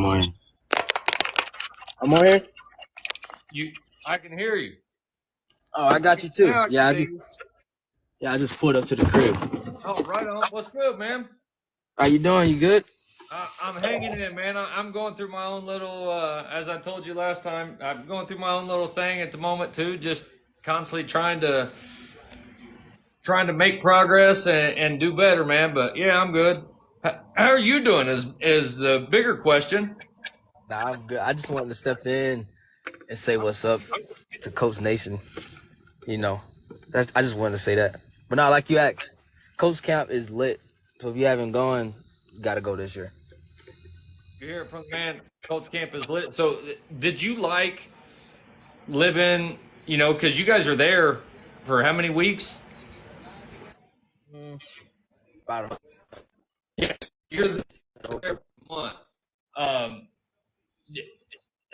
I'm on here. I'm on here. I can hear you. Oh, I got you too. Now I can see you. I just pulled up to the crib. Oh, right on. What's good, man? How you doing? You good? I'm hanging in, man. I'm going through my own little, as I told you last time, I'm going through my own little thing at the moment too. Just constantly trying to make progress and do better, man. But yeah, I'm good. How are you doing? Is the bigger question. Nah, I'm good. I just wanted to step in and say what's up to Coach Nation. You know, I just wanted to say that. But not like you asked. Coach Camp is lit. So if you haven't gone, you got to go this year. You hear it from the man. Colts camp is lit. So, did you like living? Because you guys are there for how many weeks? About Yes, you're there for a month. Um,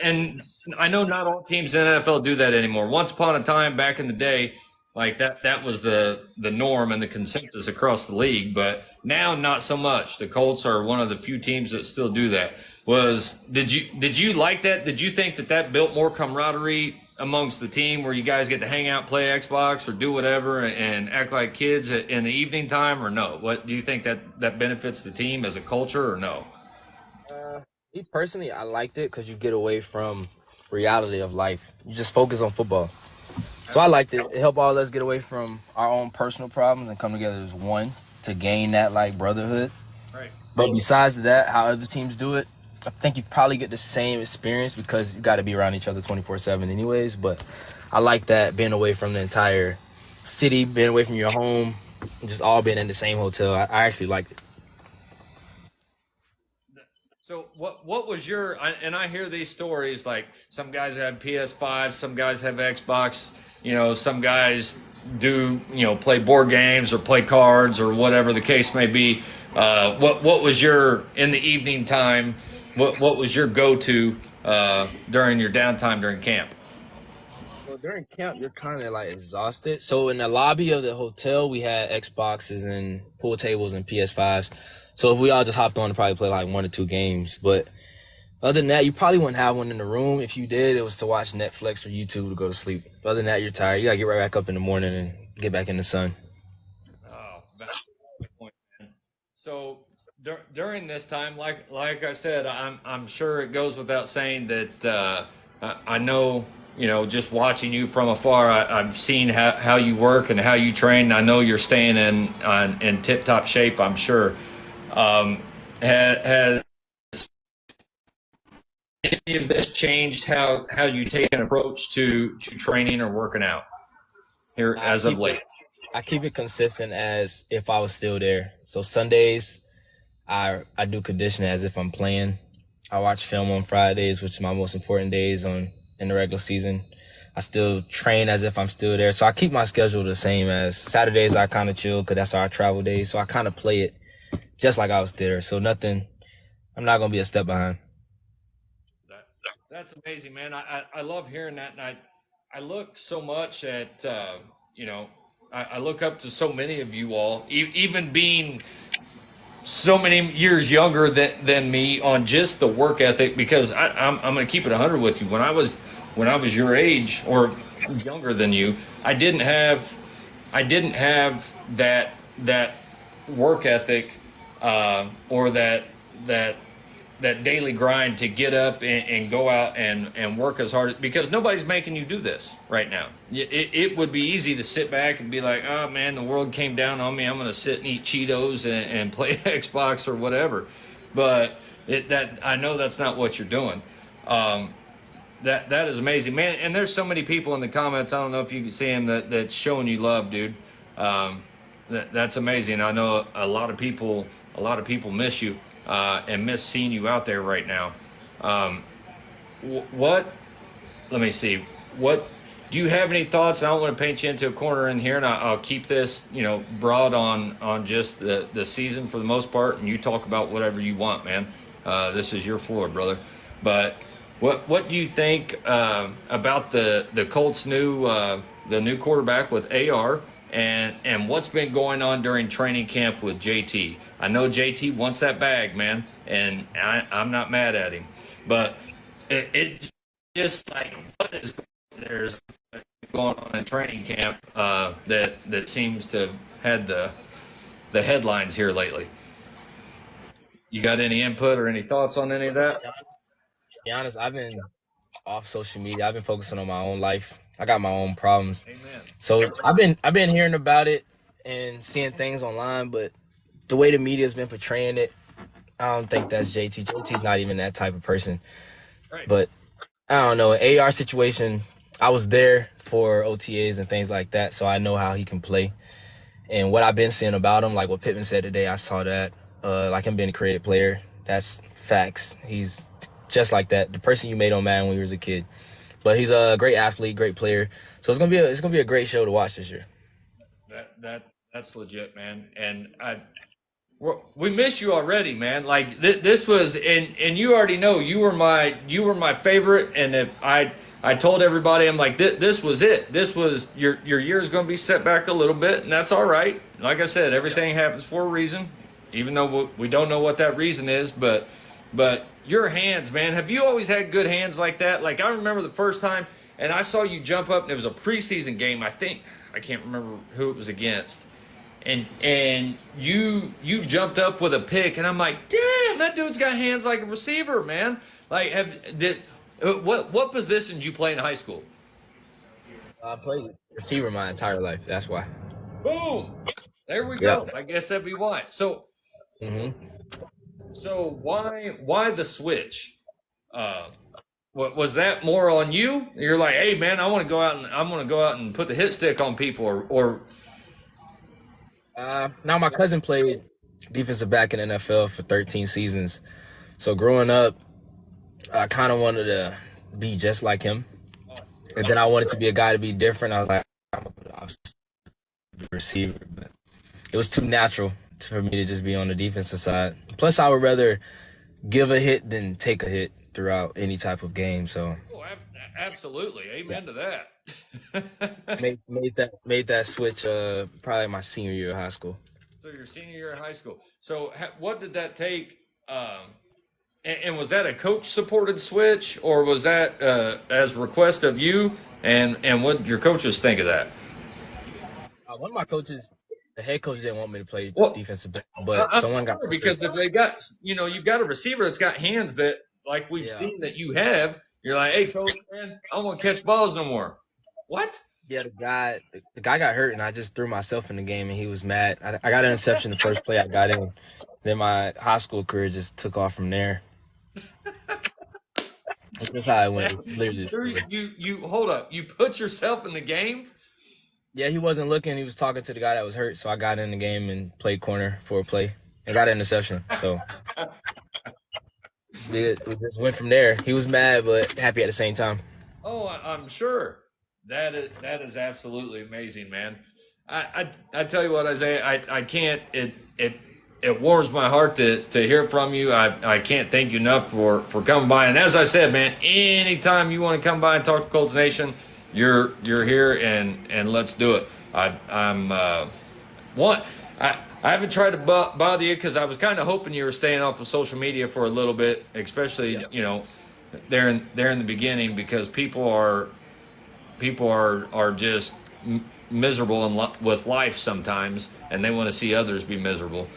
and I know not all teams in the NFL do that anymore. Once upon a time, back in the day, like that was the norm and the consensus across the league. But now, not so much. The Colts are one of the few teams that still do that. Did you like that? Did you think that built more camaraderie amongst the team, where you guys get to hang out, play Xbox, or do whatever, and act like kids in the evening time, or no? What do you think that benefits the team as a culture, or no? Me personally, I liked it because you get away from reality of life. You just focus on football. So I liked it. It helped all of us get away from our own personal problems and come together as one to gain that like brotherhood. Right. But besides that, how other teams do it, I think you probably get the same experience because you got to be around each other 24/7 anyways. But I like that, being away from the entire city, being away from your home, just all being in the same hotel. I actually liked it. So what was your, and I hear these stories, like some guys have PS5, some guys have Xbox, some guys do, play board games or play cards or whatever the case may be. What was your, in the evening time, what was your go-to during your downtime during camp? Well, during camp, you're kind of like exhausted. So in the lobby of the hotel, we had Xboxes and pool tables and PS5s. So if we all just hopped on to probably play like 1 or 2 games. But other than that, you probably wouldn't have one in the room. If you did, it was to watch Netflix or YouTube to go to sleep. Other than that, you're tired. You gotta get right back up in the morning and get back in the sun. Oh, that's a good point, man. So during this time, like I said, I'm sure it goes without saying that I know, just watching you from afar, I've seen how you work and how you train. I know you're staying in tip top shape, I'm sure. Has any of this changed how you take an approach to training or working out here as of late? I keep it consistent as if I was still there. So Sundays, I do conditioning as if I'm playing. I watch film on Fridays, which is my most important days in the regular season. I still train as if I'm still there. So I keep my schedule the same as Saturdays. I kind of chill because that's our travel days. So I kind of play it just like I was there. So nothing, I'm not going to be a step behind. That's amazing, man. I love hearing that, and I look so much at I look up to so many of you all, even being so many years younger than me, on just the work ethic. Because I'm going to keep it 100 with you. When I was your age or younger than you, I didn't have that work ethic, or that daily grind to get up and go out and work as hard, because nobody's making you do this right now. It would be easy to sit back and be like, oh man, the world came down on me, I'm going to sit and eat Cheetos and play Xbox or whatever. But I know that's not what you're doing. That is amazing, man. And there's so many people in the comments, I don't know if you can see them, that's showing you love, dude. That's amazing. I know a lot of people miss you, and miss seeing you out there right now. What? Let me see. What? Do you have any thoughts? I don't want to paint you into a corner in here, and I'll keep this, broad on just the season for the most part, and you talk about whatever you want, man. This is your floor, brother. But what do you think about the Colts' new quarterback with AR? And what's been going on during training camp with JT? I know JT wants that bag, man. and I'm not mad at him. But it just like what is there's going on in training camp that seems to have had the headlines here lately. You got any input or any thoughts on any of that? To be honest, I've been off social media. I've been focusing on my own life. I got my own problems. Amen. So I've been hearing about it and seeing things online, but the way the media's been portraying it, I don't think that's JT. JT's not even that type of person. Right. But I don't know. AR situation, I was there for OTAs and things like that, so I know how he can play. And what I've been seeing about him, like what Pittman said today, I saw that. Like him being a creative player, that's facts. He's just like that, the person you made on Madden when you was a kid. But he's a great athlete, great player. So it's gonna be a great show to watch this year. That's legit, man. And we miss you already, man. Like this was, and you already know you were my favorite. And if I told everybody, I'm like this was it. This was your year's going to be set back a little bit, and that's all right. Like I said, everything happens for a reason, even though we don't know what that reason is. But your hands, man. Have you always had good hands like that? Like I remember the first time, and I saw you jump up, and it was a preseason game. I can't remember who it was against. And you jumped up with a pick, and I'm like, damn, that dude's got hands like a receiver, man. Like, what position did you play in high school? I played receiver my entire life. That's why. Boom, there we Yeah. go. I guess that'd be why. So hmm why the switch? What was that more on you? You're like, hey man, I'm gonna go out and put the hit stick on people, or Now my cousin played defensive back in the NFL for 13 seasons. So growing up, I kind of wanted to be just like him. And then I wanted to be a guy to be different. I was like, I'm going to put the option to be a receiver. But it was too natural for me to just be on the defensive side. Plus, I would rather give a hit than take a hit throughout any type of game. So absolutely, amen to that. made that switch probably my senior year of high school. So your senior year of high school. So what did that take? And was that a coach supported switch, or was that as request of you? And what did your coaches think of that? One of my coaches, the head coach, didn't want me to play defensive back, but someone got hurt. Because if they got, you've got a receiver that's got hands that, like we've seen that you have. You're like, hey, coach, man, I don't want to catch balls no more. What? Yeah, the guy got hurt, and I just threw myself in the game, and he was mad. I got an interception the first play I got in. Then my high school career just took off from there. That's how it went. Literally. You hold up. You put yourself in the game? Yeah, he wasn't looking. He was talking to the guy that was hurt, so I got in the game and played corner for a play and got an interception. So we just went from there. He was mad, but happy at the same time. Oh, I'm sure. That is absolutely amazing, man. I tell you what, Isaiah, I can't. It warms my heart to hear from you. I can't thank you enough for coming by. And as I said, man, anytime you want to come by and talk to Colts Nation, you're here, and let's do it. I haven't tried to bother you because I was kind of hoping you were staying off of social media for a little bit, especially there in the beginning, because people are just miserable with life sometimes, and they want to see others be miserable.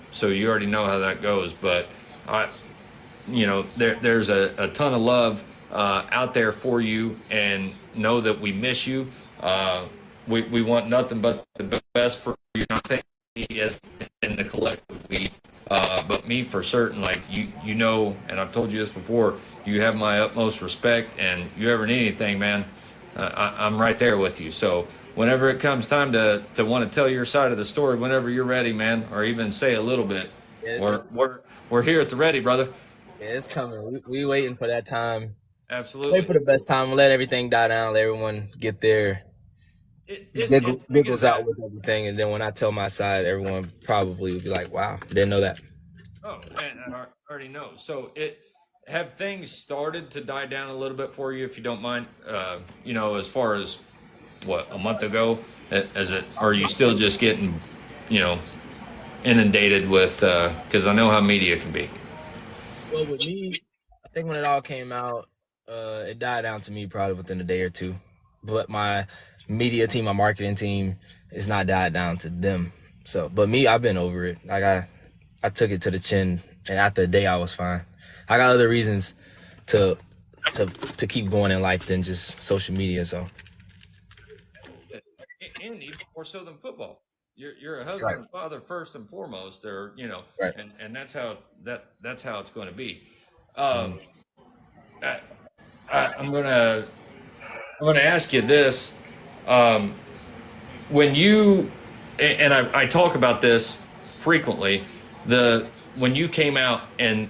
So you already know how that goes, but there's a ton of love out there for you, and know that we miss you. We want nothing but the best for you. Not saying me as in the collective we, but me for certain. Like you know, and I've told you this before. You have my utmost respect, and you ever need anything, man, I'm right there with you. So whenever it comes time to want to tell your side of the story, whenever you're ready, man, or even say a little bit, we're here at the ready, brother. Yeah, it's coming. We waiting for that time. Absolutely. Wait for the best time. Let everything die down. Let everyone get their giggles out with everything. And then when I tell my side, everyone probably will be like, wow, didn't know that. Oh, and I already know. So have things started to die down a little bit for you, if you don't mind? As far as a month ago, are you still just getting, inundated with, because I know how media can be. Well, with me, I think when it all came out, it died down to me probably within a day or two. But my media team, my marketing team, it's not died down to them. So, but me, I've been over it. Like I took it to the chin, and after a day, I was fine. I got other reasons to to keep going in life than just social media. So, And even more so than football. You're a husband right, and father first and foremost, or right. and that's how it's going to be. Mm-hmm. I, I'm gonna ask you this. Um, when you and I talk about this frequently, the when you came out and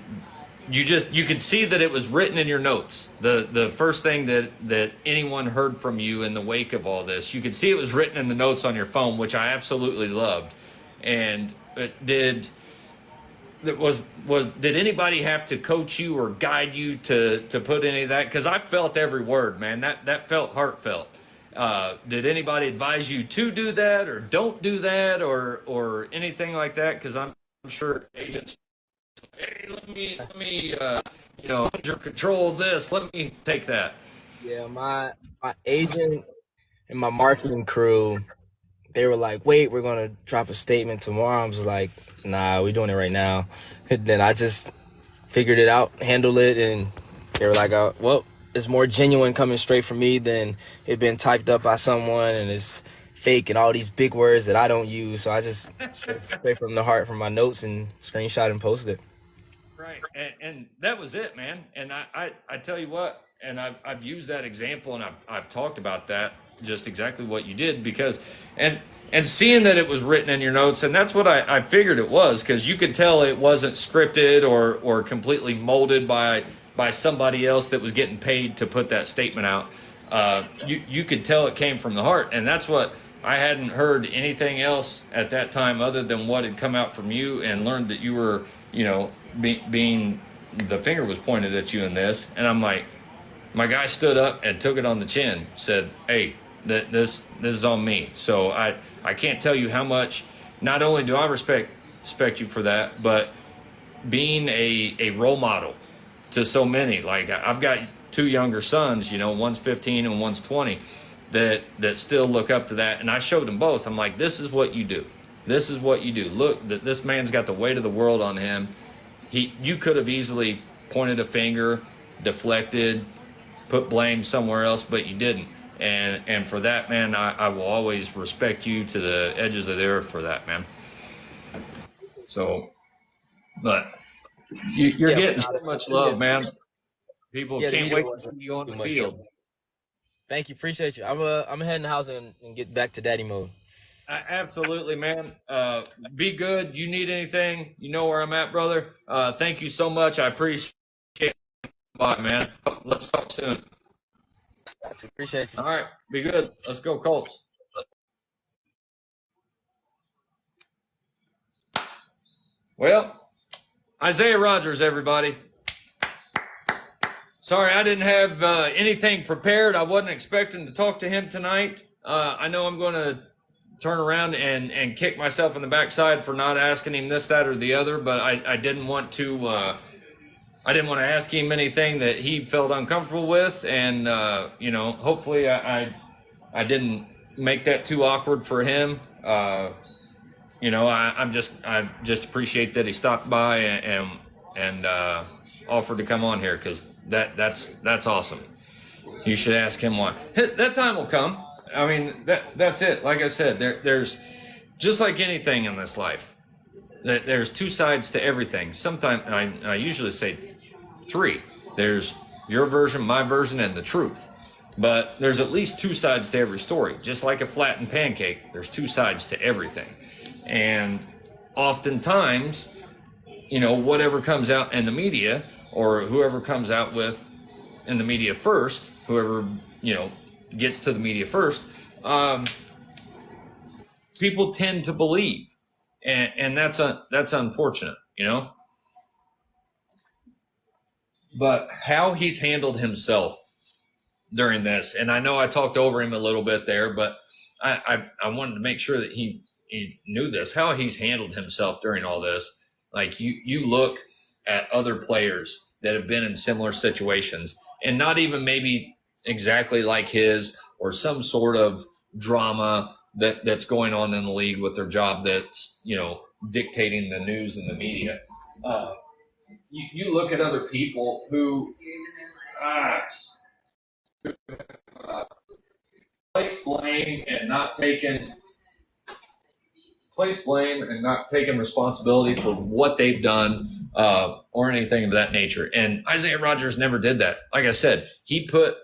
you could see that it was written in your notes. The first thing that anyone heard from you in the wake of all this, you could see it was written in the notes on your phone, which I absolutely loved. And did anybody have to coach you or guide you to put any of that? Because I felt every word, man. That felt heartfelt. Did anybody advise you to do that or don't do that or anything like that? Because I'm sure agents, hey, let me under control of this. Let me take that. Yeah, my agent and my marketing crew, they were like, "Wait, we're gonna drop a statement tomorrow." I was like, "Nah, we're doing it right now." And then I just figured it out, handled it, and they were like, "Well, it's more genuine coming straight from me than it been typed up by someone, and it's fake and all these big words that I don't use." So I just straight from the heart, from my notes, and screenshot and posted it. Right. And that was it, man. And I tell you what, and I've used that example and I've talked about that, just exactly what you did, because and seeing that it was written in your notes, and that's what I figured it was, because you could tell it wasn't scripted or completely molded by somebody else that was getting paid to put that statement out. You could tell it came from the heart, and that's what I hadn't heard anything else at that time other than what had come out from you, and learned that you were, being the finger was pointed at you in this, and I'm like, my guy stood up and took it on the chin, said, "Hey, this is on me." So I can't tell you how much. Not only do I respect you for that, but being a role model to so many. Like, I've got two younger sons, one's 15 and one's 20, that still look up to that. And I showed them both. I'm like, this is what you do. This is what you do. Look, this man's got the weight of the world on him. You could have easily pointed a finger, deflected, put blame somewhere else, but you didn't. And for that, man, I will always respect you to the edges of the earth for that, man. So, but you're getting so much love, man. People can't wait to see you on the field. Thank you, appreciate you. I'm heading the house and get back to daddy mode. Absolutely, man. Be good. You need anything, you know where I'm at, brother. Thank you so much. I appreciate it. Bye, man. Let's talk soon. Appreciate you. All right. Be good. Let's go, Colts. Well, Isaiah Rodgers, everybody. Sorry, I didn't have anything prepared. I wasn't expecting to talk to him tonight. I know I'm going to turn around and kick myself in the backside for not asking him this, that, or the other, but I didn't want to ask him anything that he felt uncomfortable with, and hopefully I didn't make that too awkward for him. I just appreciate that he stopped by and offered to come on here, because that's awesome. You should ask him why. That time will come. I mean, that's it. Like I said, there's just like anything in this life, there's two sides to everything. Sometimes I usually say three. There's your version, my version, and the truth. But there's at least two sides to every story. Just like a flattened pancake, there's two sides to everything. And oftentimes, whatever comes out in the media, or whoever comes out with in the media first, whoever, gets to the media first, people tend to believe. And that's unfortunate, But how he's handled himself during this, and I know I talked over him a little bit there, but I wanted to make sure that he knew this, how he's handled himself during all this. Like you look at other players that have been in similar situations and not even maybe exactly like his or some sort of drama that's going on in the league with their job that's, dictating the news and the media. You look at other people who place blame and not taking responsibility for what they've done or anything of that nature. And Isaiah Rodgers never did that. Like I said, he put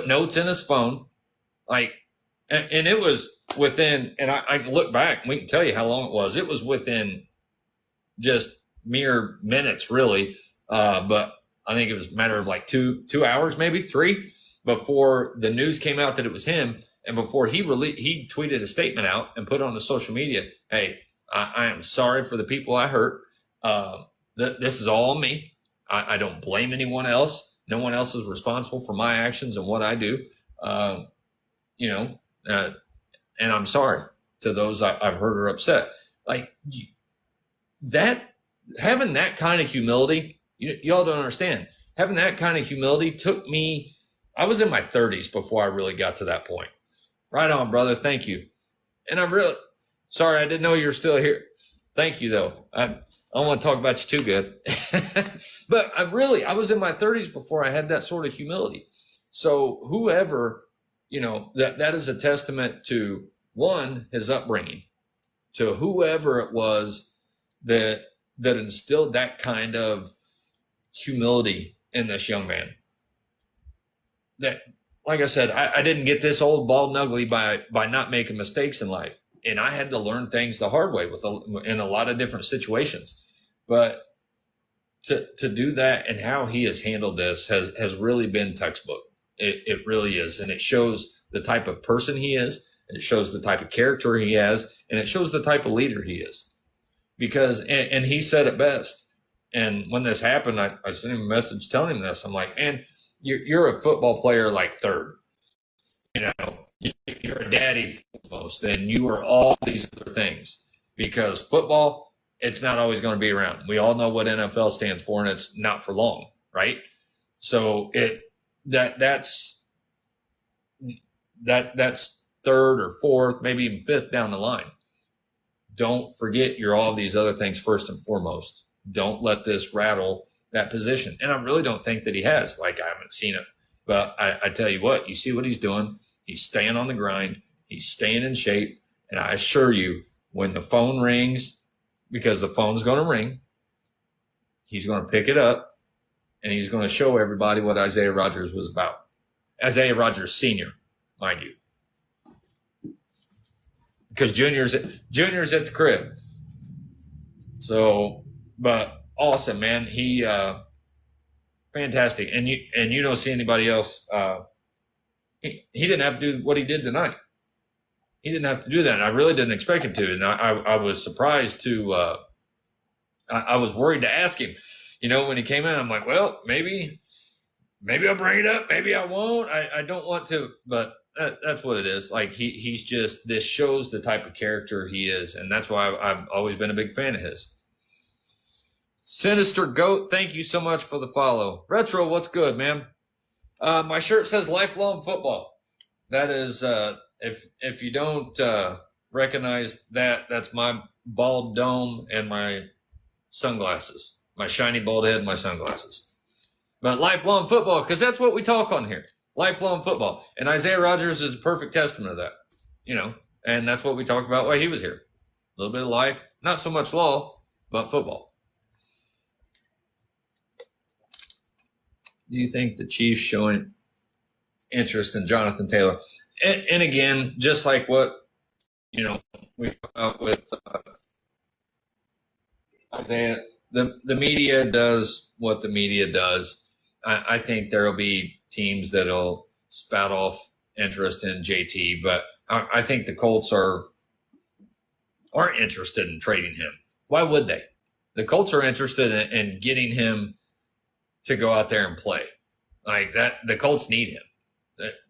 notes in his phone, and it was within. And I can look back and we can tell you how long it was. It was within just mere minutes, really. But I think it was a matter of like 2 hours, maybe 3, before the news came out that it was him. And before he tweeted a statement out and put on the social media, hey, I am sorry for the people I hurt. This is all me. I don't blame anyone else. No one else is responsible for my actions and what I do. And I'm sorry to those I've hurt or upset. Like that, having that kind of humility, y'all don't understand. Having that kind of humility took me, I was in my 30s before I really got to that point. Right on, brother. Thank you. And I'm really sorry. I didn't know you were still here. Thank you, though. I don't want to talk about you too good. But I was in my 30s before I had that sort of humility. So whoever, that is a testament to, one, his upbringing, to whoever it was that instilled that kind of humility in this young man. That, like I said, I didn't get this old, bald, and ugly by not making mistakes in life. And I had to learn things the hard way in a lot of different situations. But to do that and how he has handled this has really been textbook. It really is. And it shows the type of person he is. It shows the type of character he has. And it shows the type of leader he is. Because, and he said it best. And when this happened, I sent him a message telling him this. I'm like, man, you're a football player like third. You're a daddy almost, and you are all these other things. Because football, it's not always going to be around. We all know what NFL stands for, and it's not for long, right? So that's third or fourth, maybe even fifth down the line. Don't forget you're all these other things first and foremost. Don't let this rattle that position. And I really don't think that he has. Like, I haven't seen it. But I tell you what, you see what he's doing. He's staying on the grind. He's staying in shape. And I assure you, when the phone rings, because the phone's going to ring, he's going to pick it up, and he's going to show everybody what Isaiah Rodgers was about. Isaiah Rodgers Sr., mind you. Because Junior's at the crib. So, but awesome, man. He fantastic. And you don't see anybody else. He didn't have to do what he did tonight. He didn't have to do that. And I really didn't expect him to. And I was surprised to I was worried to ask him. When he came in, I'm like, well, maybe I'll bring it up. Maybe I won't. I don't want to, but that's what it is. Like he's just, this shows the type of character he is. And that's why I've always been a big fan of his. Sinister Goat, thank you so much for the follow. Retro, what's good, man? My shirt says lifelong football. That is, if you don't recognize that, that's my bald dome and my sunglasses, my shiny bald head and my sunglasses. But lifelong football, because that's what we talk on here. Lifelong football. And Isaiah Rodgers is a perfect testament of that, and that's what we talked about while he was here. A little bit of life, not so much law, but football. Do you think the Chiefs showing interest in Jonathon Taylor? And again, just like what, we talked about with Isaiah, the media does what the media does. I think there will be teams that'll spout off interest in JT, but I think the Colts aren't interested in trading him. Why would they? The Colts are interested in getting him to go out there and play like that. The Colts need him.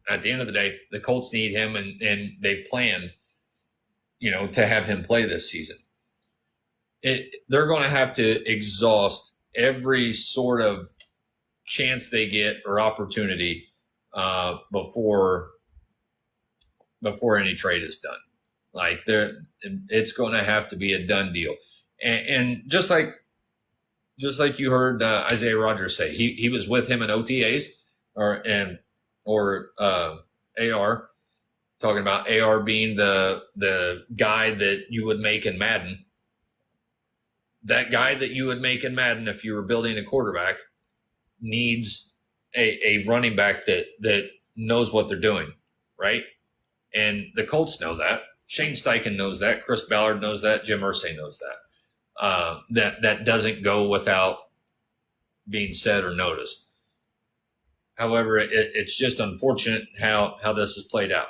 At the end of the day, the Colts need him, and they've planned, to have him play this season. They're going to have to exhaust every sort of chance they get or opportunity before any trade is done. Like it's going to have to be a done deal. And just like you heard Isaiah Rodgers say, he was with him in OTAs or AR, talking about AR being the guy that you would make in Madden. That guy that you would make in Madden if you were building a quarterback needs a running back that knows what they're doing, right? And the Colts know that. Shane Steichen knows that. Chris Ballard knows that. Jim Irsay knows that. That doesn't go without being said or noticed. However, it's just unfortunate how this has played out.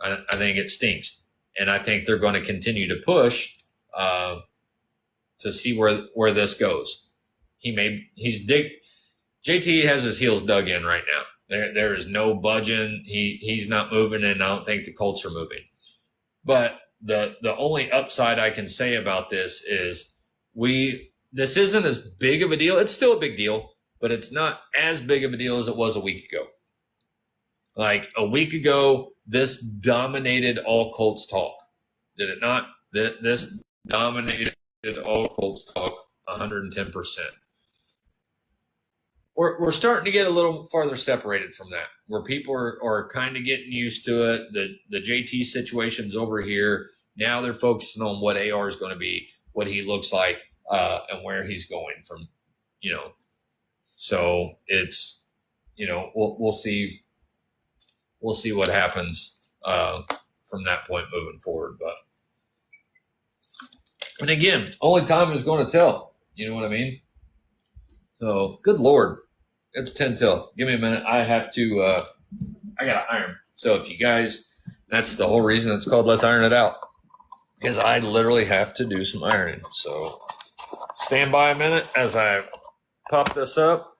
I think it stinks. And I think they're going to continue to push to see where this goes. JT has his heels dug in right now. There is no budging. He's not moving, and I don't think the Colts are moving. But the only upside I can say about this is this isn't as big of a deal. It's still a big deal, but it's not as big of a deal as it was a week ago. Like a week ago, this dominated all Colts talk. Did it not? This dominated all Colts talk 110%. We're starting to get a little farther separated from that, where people are kind of getting used to it. The JT situation's over here. Now they're focusing on what AR is going to be, what he looks like, and where he's going from, So it's, we'll see. We'll see what happens from that point moving forward. And again, only time is going to tell. You know what I mean? So, good Lord. It's 10 till. Give me a minute. I have to, I got to iron. So if you guys, that's the whole reason it's called Let's Iron It Out. Because I literally have to do some ironing. So stand by a minute as I pop this up.